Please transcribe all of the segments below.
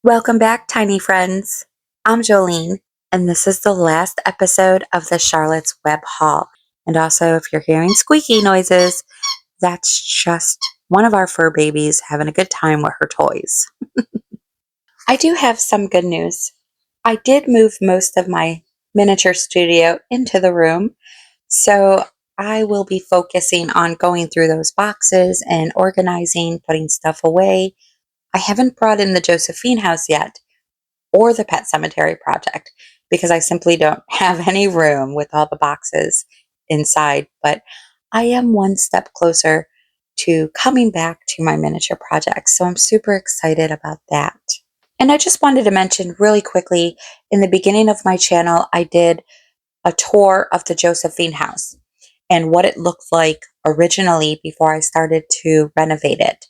Welcome back, tiny friends. I'm Jolene, and this is the last episode of the Charlotte's Web haul. And also, if you're hearing squeaky noises, that's just one of our fur babies having a good time with her toys. I do have some good news. I did move most of my miniature studio into the room, so I will be focusing on going through those boxes and organizing, putting stuff away. I haven't brought in the Josephine house yet, or the Pet Cemetery project, because I simply don't have any room with all the boxes inside. But I am one step closer to coming back to my miniature projects, so I'm super excited about that. And I just wanted to mention really quickly, in the beginning of my channel, I did a tour of the Josephine house and what it looked like originally before I started to renovate it.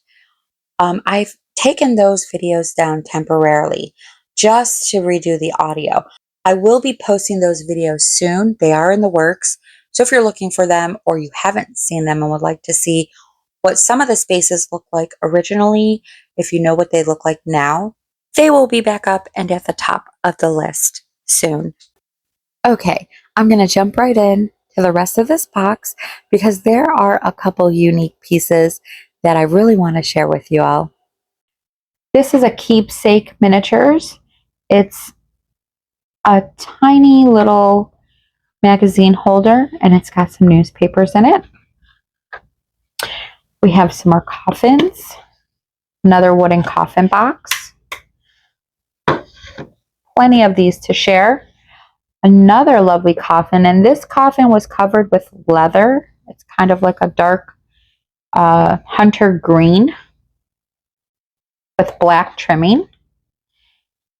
I've taken those videos down temporarily just to redo the audio. I will be posting those videos soon. They are in the works. So if you're looking for them or you haven't seen them and would like to see what some of the spaces look like originally, if you know what they look like now, they will be back up and at the top of the list soon. Okay, I'm going to jump right in to the rest of this box because there are a couple unique pieces that I really want to share with you all. This is a keepsake miniatures. It's a tiny little magazine holder and it's got some newspapers in it. We have some more coffins, another wooden coffin box, plenty of these to share. Another lovely coffin, and this coffin was covered with leather. It's kind of like a dark hunter green with black trimming.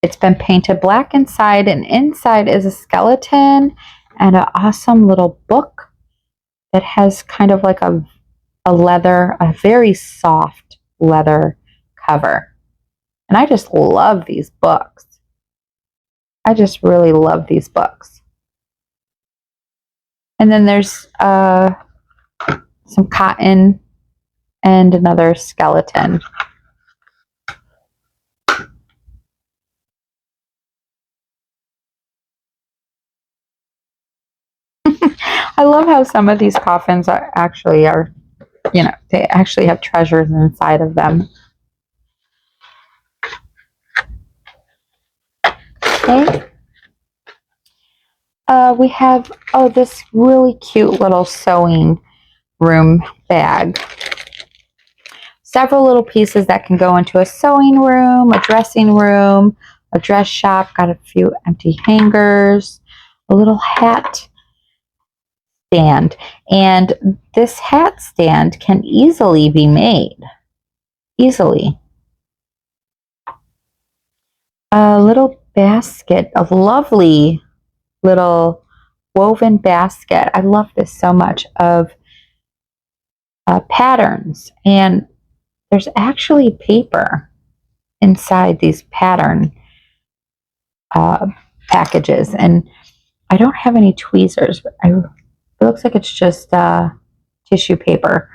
It's been painted black inside, and inside is a skeleton and an awesome little book that has kind of like a leather, a very soft leather cover. And I just love these books. I just really love these books. And then there's some cotton and another skeleton. I love how some of these coffins are, they actually have treasures inside of them. Okay. We have, this really cute little sewing room bag. Several little pieces that can go into a sewing room, a dressing room, a dress shop. Got a few empty hangers, a little hat stand. And this hat stand can easily be made. Easily. A little basket, a lovely little woven basket. I love this so much, of patterns, and there's actually paper inside these pattern packages, and I don't have any tweezers, but it looks like it's just tissue paper,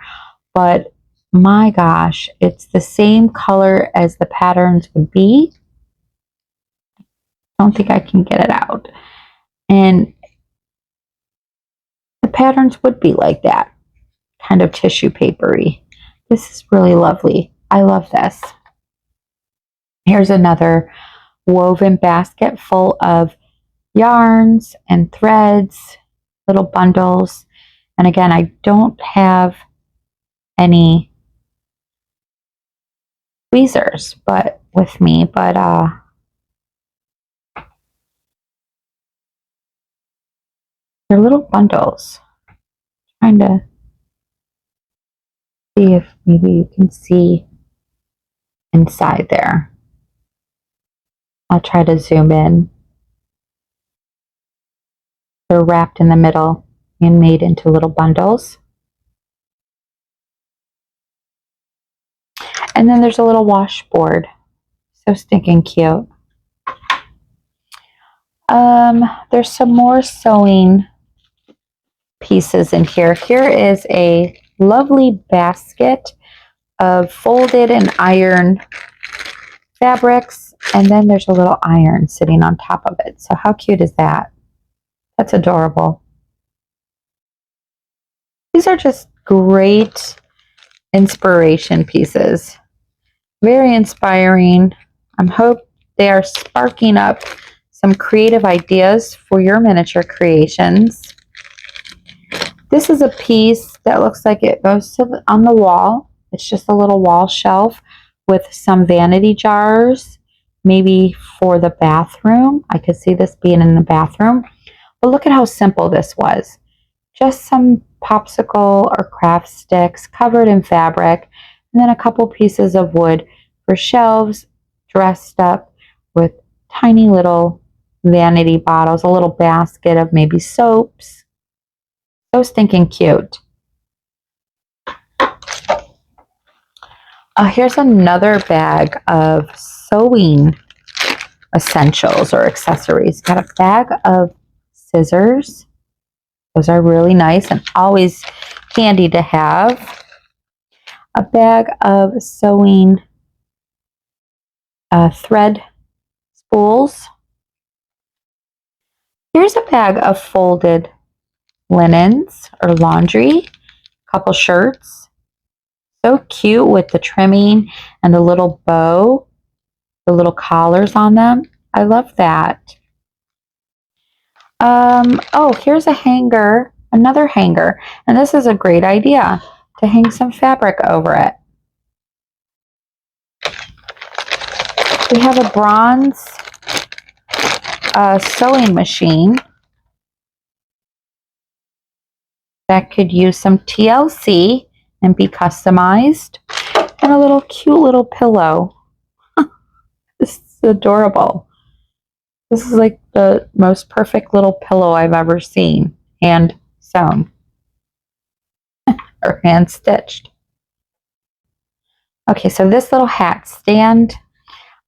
but my gosh, it's the same color as the patterns would be. I don't think I can get it out. And the patterns would be like that, kind of tissue papery. This is really lovely. I love this. Here's another woven basket full of yarns and threads, little bundles. And again, I don't have any tweezers with me, but they're little bundles. Trying to see if maybe you can see inside there. I'll try to zoom in. They're wrapped in the middle and made into little bundles. And then there's a little washboard. So stinking cute. There's some more sewing pieces in here. Here is a lovely basket of folded and ironed fabrics And then there's a little iron sitting on top of it. So how cute is that? That's adorable. These are just great inspiration pieces. Very inspiring. I hope they are sparking up some creative ideas for your miniature creations. This is a piece that looks like it goes on the wall. It's just a little wall shelf with some vanity jars, maybe for the bathroom. I could see this being in the bathroom. But look at how simple this was. Just some popsicle or craft sticks covered in fabric, and then a couple pieces of wood for shelves dressed up with tiny little vanity bottles, a little basket of maybe soaps. So stinking cute. Here's another bag of sewing essentials or accessories. Got a bag of scissors. Those are really nice and always handy to have. A bag of sewing thread spools. Here's a bag of folded linens or laundry. A couple shirts. So cute with the trimming and the little bow, the little collars on them. I love that. Oh, here's a hanger, another hanger. And this is a great idea to hang some fabric over it. We have a bronze sewing machine that could use some TLC and be customized. And a little cute little pillow. This is adorable. This is like the most perfect little pillow I've ever seen. Hand sewn or hand stitched. Okay, so this little hat stand.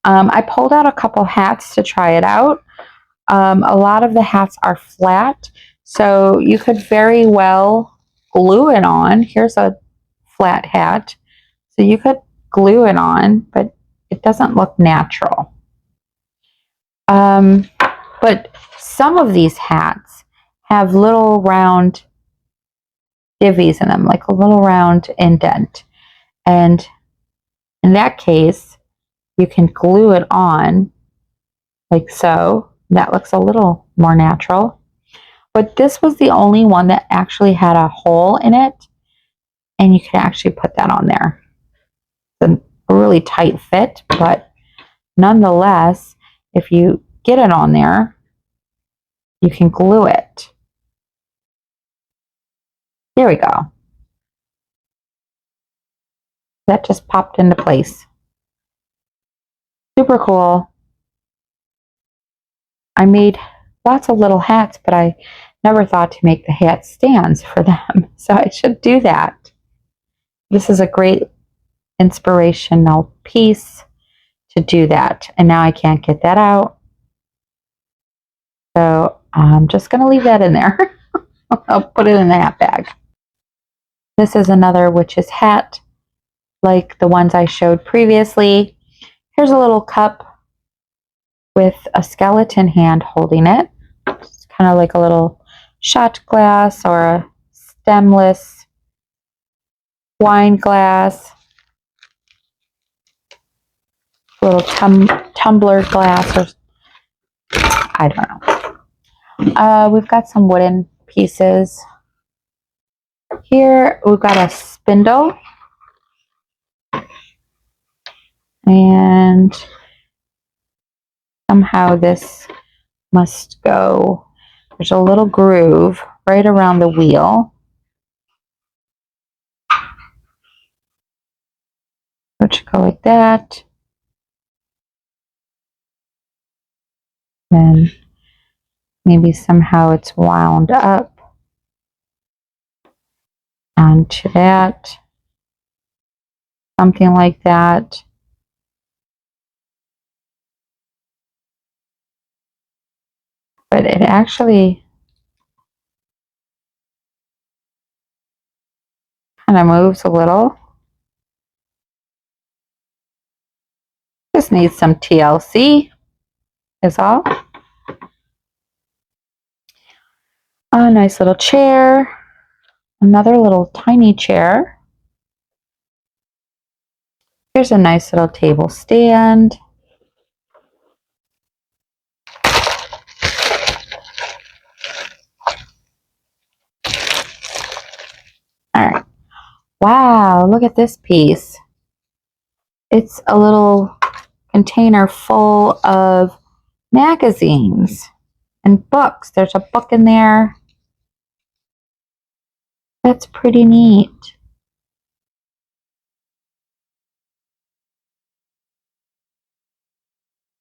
I pulled out a couple hats to try it out. A lot of the hats are flat, so you could very well glue it on. Here's a flat hat. So you could glue it on, but it doesn't look natural. But some of these hats have little round divvies in them, like a little round indent. And in that case, you can glue it on like so. That looks a little more natural. But this was the only one that actually had a hole in it, and you can actually put that on there. It's a really tight fit, but nonetheless, if you get it on there, you can glue it. There we go. That just popped into place. Super cool. I made lots of little hats, but I never thought to make the hat stands for them. So I should do that. This is a great inspirational piece to do that. And now I can't get that out. So I'm just going to leave that in there. I'll put it in the hat bag. This is another witch's hat, like the ones I showed previously. Here's a little cup with a skeleton hand holding it. It's kind of like a little shot glass or a stemless wine glass. A little tumbler glass, or I don't know. We've got some wooden pieces. Here we've got a spindle. And somehow this must go. There's a little groove right around the wheel. It should go like that. Then maybe somehow it's wound up onto that. Something like that. But it actually kind of moves a little. Just needs some TLC is all. A nice little chair. Another little tiny chair. Here's a nice little table stand. All right. Wow, look at this piece. It's a little container full of magazines and books. There's a book in there. That's pretty neat.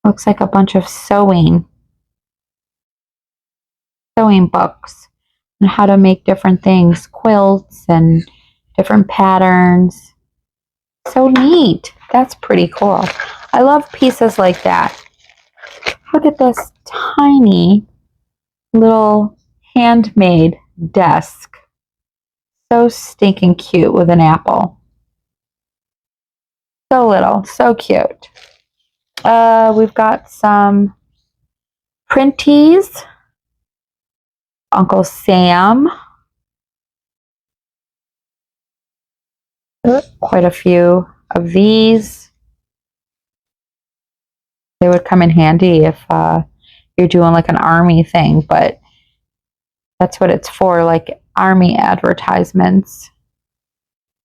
Looks like a bunch of sewing books and how to make different things, quilts and different patterns. So neat. That's pretty cool. I love pieces like that. Look at this tiny little handmade desk. So stinking cute with an apple. So little, so cute. We've got some printies. Uncle Sam. Quite a few of these. They would come in handy if you're doing like an army thing, but that's what it's for, like army advertisements.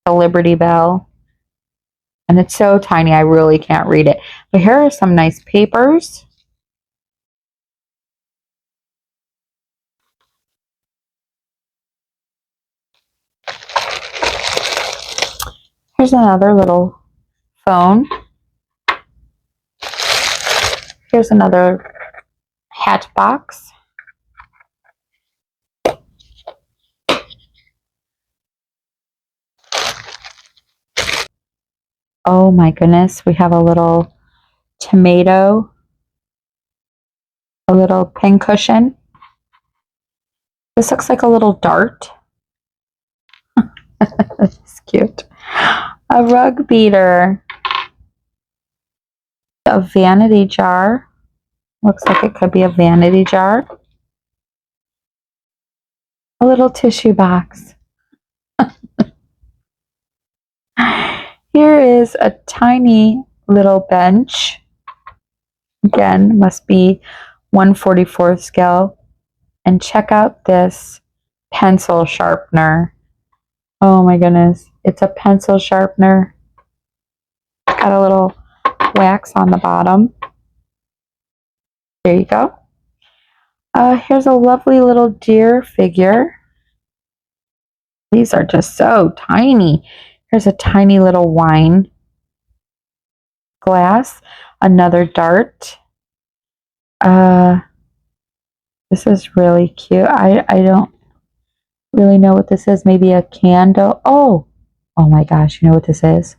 The Liberty Bell. And it's so tiny, I really can't read it. But here are some nice papers. Here's another little phone. Here's another hat box. Oh my goodness, we have a little tomato, a little pincushion. This looks like a little dart. It's cute. A rug beater. A vanity jar. Looks like it could be a vanity jar. A little tissue box. Here is a tiny little bench. Again, must be 1/44 scale. And check out this pencil sharpener. Oh my goodness. It's a pencil sharpener. Got a little wax on the bottom. There you go. Here's a lovely little deer figure. These are just so tiny. Here's a tiny little wine glass. Another dart. This is really cute. I don't really know what this is. Maybe a candle. Oh my gosh. You know what this is?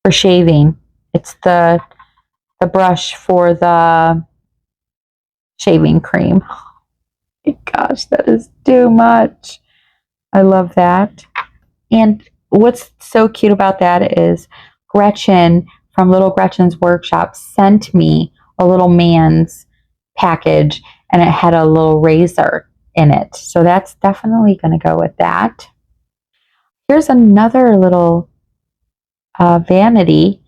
For shaving. It's the brush for the shaving cream. Oh my gosh, that is too much. I love that. And what's so cute about that is Gretchen from Little Gretchen's Workshop sent me a little man's package and it had a little razor in it. So that's definitely going to go with that. Here's another little vanity.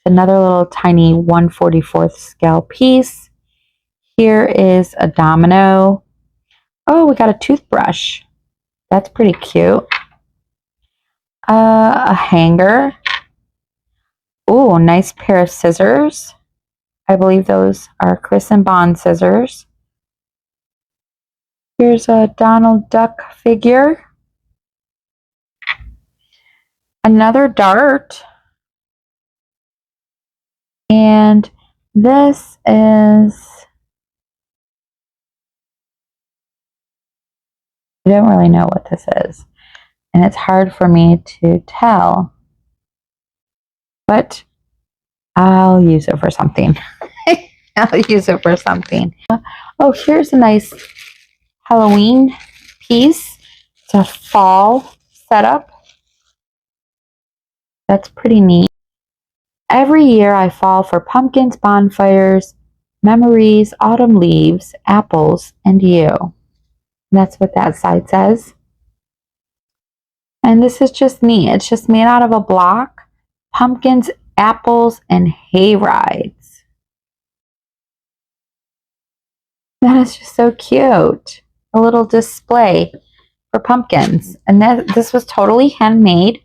Another little tiny 1/44 scale piece. Here is a domino. Oh, we got a toothbrush. That's pretty cute. A hanger. Oh, nice pair of scissors. I believe those are Chris and Bond scissors. Here's a Donald Duck figure. Another dart. And this is... I don't really know what this is. And it's hard for me to tell. But I'll use it for something. I'll use it for something. Oh, here's a nice Halloween piece. It's a fall setup. That's pretty neat. Every year I fall for pumpkins, bonfires, memories, autumn leaves, apples, and you. That's what that side says. And this is just neat. It's just made out of a block, pumpkins, apples, and hay rides. That is just so cute. A little display for pumpkins. And this was totally handmade.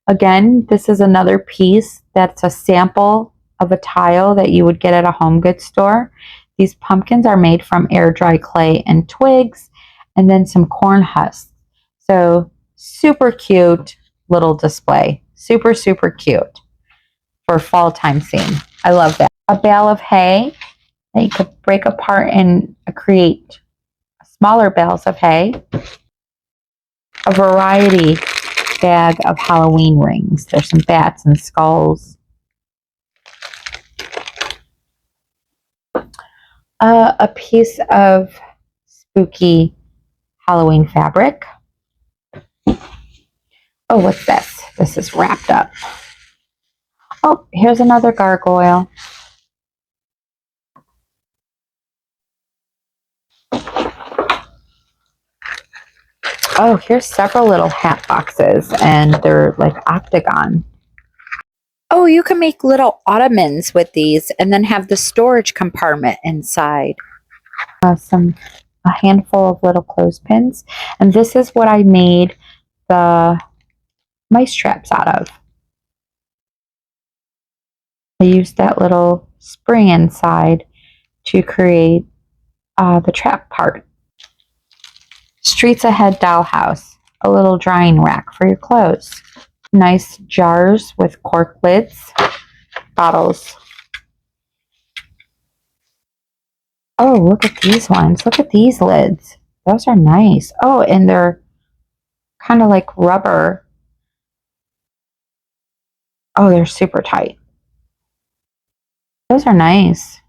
Again, this is another piece that's a sample of a tile that you would get at a home goods store. These pumpkins are made from air dry clay and twigs, and then some corn husks. So super cute little display. Super, super cute for fall time scene. I love that. A bale of hay that you could break apart and create smaller bales of hay. A variety bag of Halloween rings. There's some bats and skulls. A piece of spooky Halloween fabric. Oh, what's this? This is wrapped up. Oh, here's another gargoyle. Oh, here's several little hat boxes, and they're like octagon. Oh, you can make little ottomans with these and then have the storage compartment inside. A handful of little clothespins. And this is what I made the mice traps out of. I used that little spring inside to create the trap part. Streets Ahead Dollhouse, a little drying rack for your clothes. Nice jars with cork lids, bottles. Oh, look at these ones. Look at these lids. Those are nice. Oh, and they're kind of like rubber. Oh, they're super tight. Those are nice.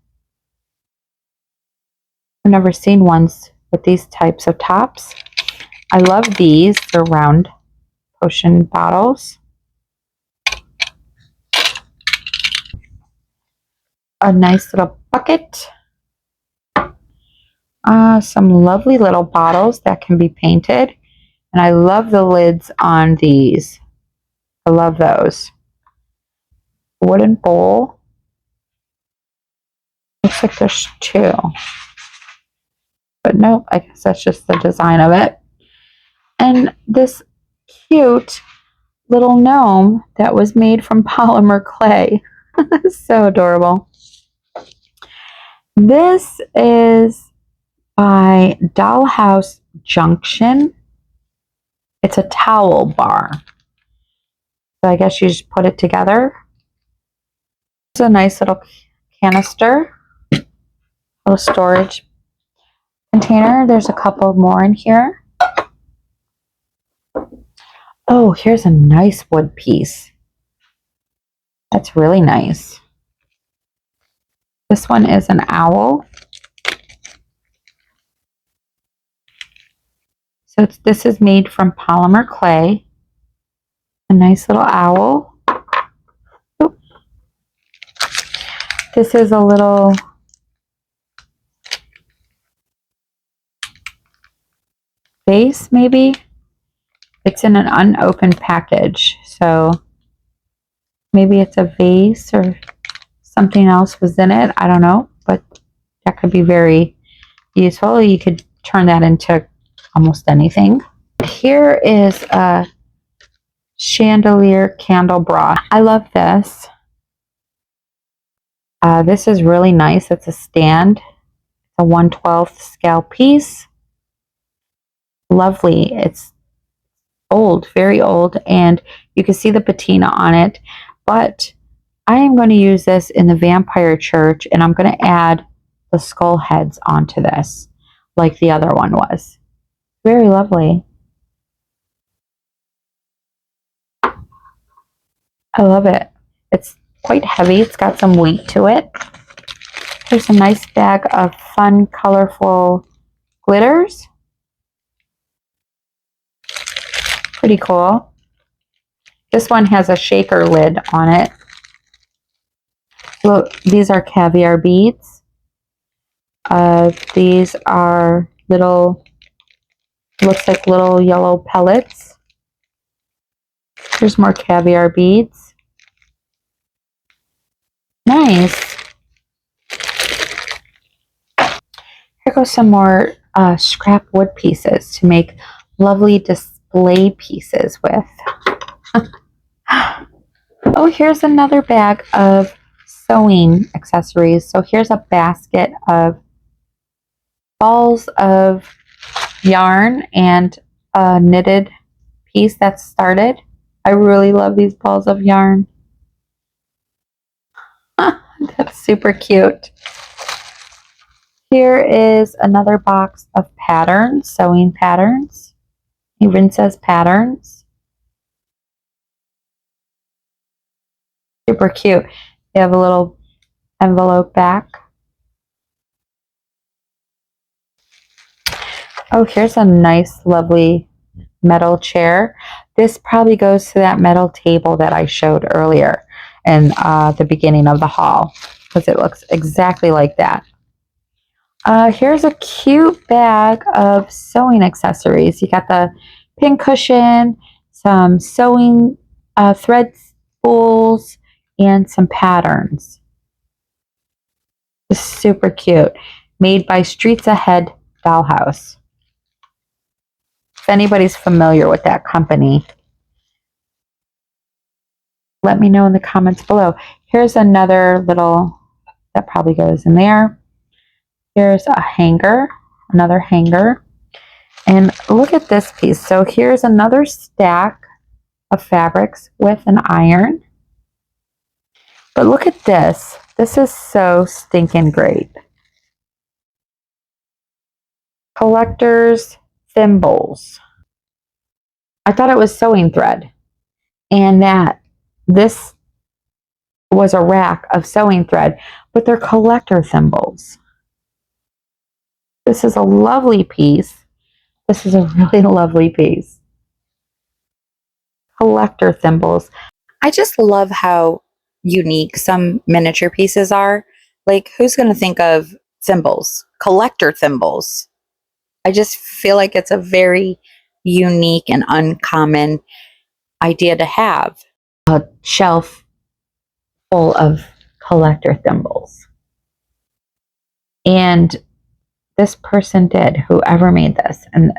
I've never seen ones with these types of tops. I love these. They're round potion bottles. A nice little bucket. Some lovely little bottles that can be painted. And I love the lids on these. I love those. Wooden bowl. Looks like there's two. But nope, I guess that's just the design of it. And this cute little gnome that was made from polymer clay. So adorable. This is by Dollhouse Junction. It's a towel bar. So I guess you just put it together. It's a nice little canister. Little storage container. There's a couple more in here. Oh, here's a nice wood piece. That's really nice. This one is an owl. So this is made from polymer clay. A nice little owl. Oop. This is a little vase, maybe. It's in an unopened package, so maybe it's a vase or something else was in it. I don't know, but that could be very useful. You could turn that into almost anything. Here is a chandelier candelabra. I love this. This is really nice. It's a stand. It's a 1/12 scale piece. Lovely. It's old, very old, and you can see the patina on it. But I am going to use this in the vampire church, and I'm going to add the skull heads onto this, like the other one was. Very lovely. I love it. It's quite heavy. It's got some weight to it. There's a nice bag of fun, colorful glitters. Pretty cool. This one has a shaker lid on it. Look, these are caviar beads. These are little, looks like little yellow pellets. Here's more caviar beads. Nice. Here goes some more scrap wood pieces to make lovely display pieces with. Oh, here's another bag of sewing accessories. So here's a basket of balls of yarn and a knitted piece that's started. I really love these balls of yarn. That's super cute. Here is another box of patterns, sewing patterns. Even says patterns. Super cute. They have a little envelope back. Oh, here's a nice, lovely metal chair. This probably goes to that metal table that I showed earlier in the beginning of the haul, because it looks exactly like that. Here's a cute bag of sewing accessories. You got the pin cushion, some sewing thread spools, and some patterns. It's super cute. Made by Streets Ahead Dollhouse. If anybody's familiar with that company, let me know in the comments below. Here's another little, that probably goes in there. Here's a hanger, another hanger. And look at this piece. So here's another stack of fabrics with an iron. But look at this. This is so stinking great. Collector's thimbles. I thought it was sewing thread, and that this was a rack of sewing thread, but they're collector thimbles. This is a lovely piece. This is a really lovely piece. Collector thimbles. I just love how unique some miniature pieces are. Like, who's going to think of thimbles? Collector thimbles. I just feel like it's a very unique and uncommon idea to have. A shelf full of collector thimbles. And this person did, whoever made this. And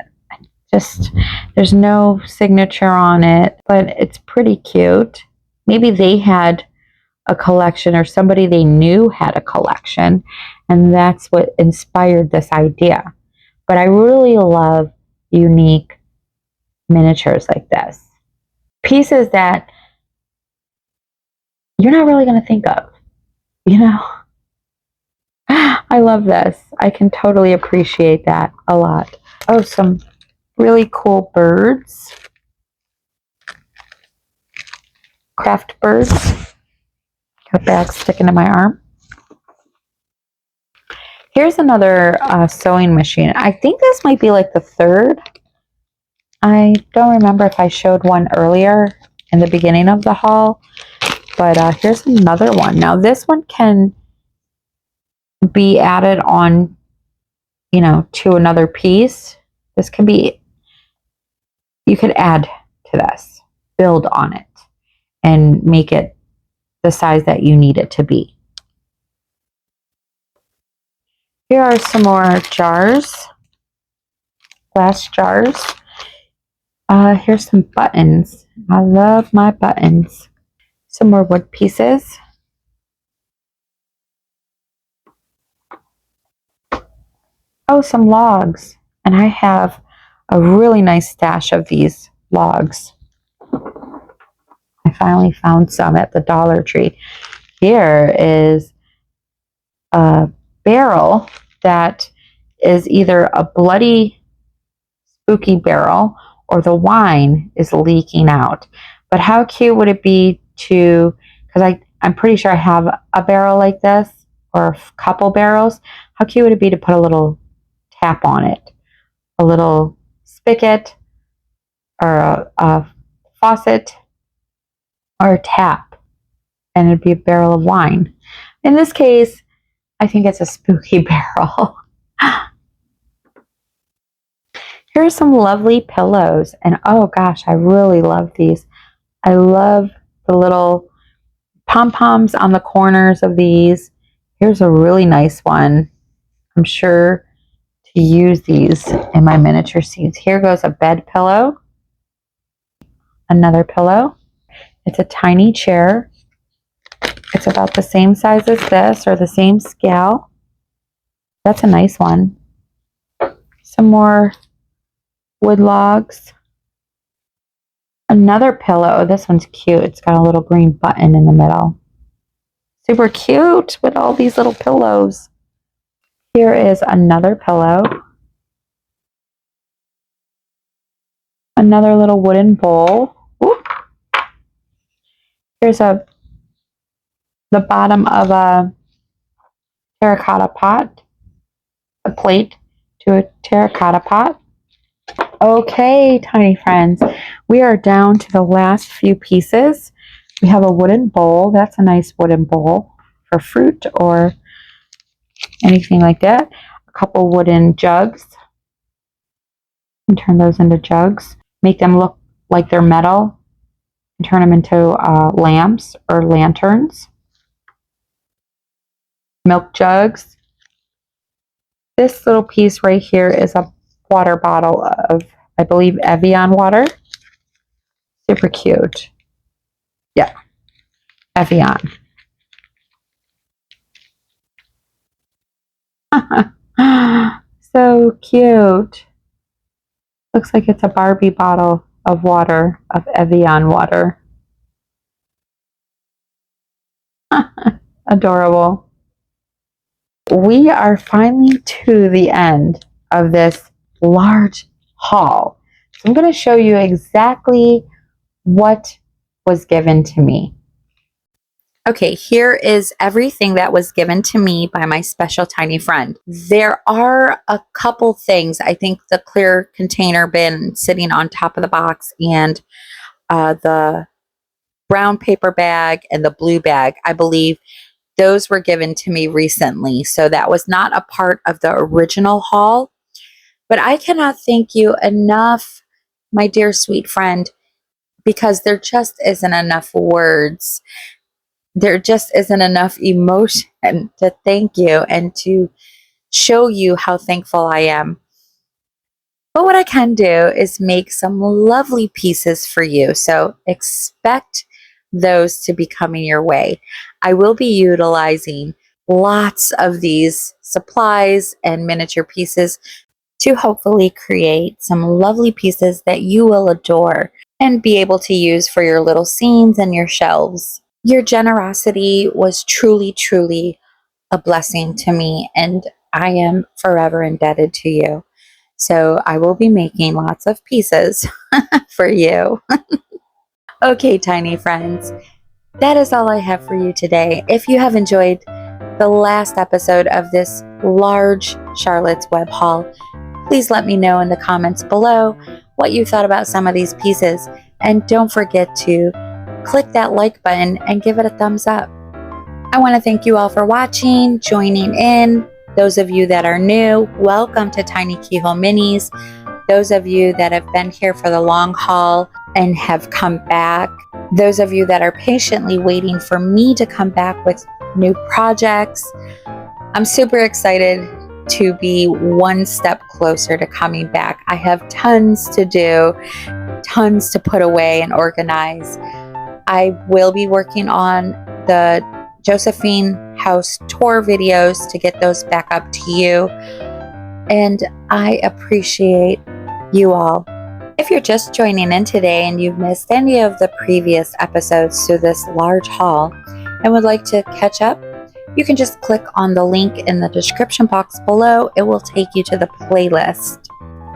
just, there's no signature on it, but it's pretty cute. Maybe they had a collection, or somebody they knew had a collection, and that's what inspired this idea. But I really love unique miniatures like this. Pieces that you're not really going to think of, you know? I love this. I can totally appreciate that a lot. Oh, some really cool birds. Craft birds. Got a bag sticking to my arm. Here's another sewing machine. I think this might be like the third. I don't remember if I showed one earlier in the beginning of the haul, but here's another one. Now this one can be added on, you know, to another piece. This can be, you could add to this, build on it, and make it the size that you need it to be. Here are some more jars, glass jars. Here's some buttons. I love my buttons. Some more wood pieces. Oh, some logs. And I have a really nice stash of these logs. I finally found some at the Dollar Tree. Here is a barrel that is either a bloody, spooky barrel, or the wine is leaking out. But how cute would it be to, because I'm pretty sure I have a barrel like this, or a couple barrels. How cute would it be to put a little tap on it? A little spigot, or a faucet, or a tap, and it'd be a barrel of wine. In this case, I think it's a spooky barrel. Here are some lovely pillows. And oh gosh, I really love these. I love the little pom-poms on the corners of these. Here's a really nice one. I'm sure to use these in my miniature scenes. Here goes a bed pillow. Another pillow. It's a tiny chair. It's about the same size as this, or the same scale. That's a nice one. Some more wood logs. Another pillow. This one's cute. It's got a little green button in the middle. Super cute with all these little pillows. Here is another pillow. Another little wooden bowl. Ooh. Here's the bottom of a terracotta pot. A plate to a terracotta pot. Okay, tiny friends, we are down to the last few pieces. We have a wooden bowl. That's a nice wooden bowl for fruit or anything like that. A couple wooden jugs. And turn those into jugs. Make them look like they're metal. And turn them into lamps or lanterns. Milk jugs. This little piece right here is a water bottle of, I believe, Evian water. Super cute. Yeah, Evian. So cute. Looks like it's a Barbie bottle of water, of Evian water. Adorable. We are finally to the end of this large haul. So I'm going to show you exactly what was given to me. Okay, here is everything that was given to me by my special tiny friend. There are a couple things. I think the clear container bin sitting on top of the box and the brown paper bag and the blue bag, I believe those were given to me recently. So that was not a part of the original haul. But I cannot thank you enough, my dear sweet friend, because there just isn't enough words. There just isn't enough emotion to thank you and to show you how thankful I am. But what I can do is make some lovely pieces for you. So expect those to be coming your way. I will be utilizing lots of these supplies and miniature pieces to hopefully create some lovely pieces that you will adore and be able to use for your little scenes and your shelves. Your generosity was truly, truly a blessing to me, and I am forever indebted to you. So I will be making lots of pieces for you. Okay, tiny friends, that is all I have for you today. If you have enjoyed the last episode of this large Charlotte's Web haul, please let me know in the comments below what you thought about some of these pieces. And don't forget to click that like button and give it a thumbs up. I want to thank you all for watching, joining in. Those of you that are new, welcome to TinyKeyHoleMinis. Those of you that have been here for the long haul and have come back. Those of you that are patiently waiting for me to come back with new projects. I'm super excited to be one step closer to coming back. I have tons to do, tons to put away and organize. I will be working on the Josephine House tour videos to get those back up to you. And I appreciate you all. If you're just joining in today and you've missed any of the previous episodes to this large haul and would like to catch up, you can just click on the link in the description box below. It will take you to the playlist.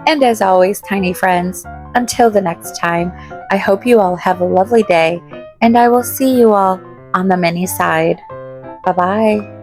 And as always, tiny friends, until the next time, I hope you all have a lovely day, and I will see you all on the mini side. Bye-bye.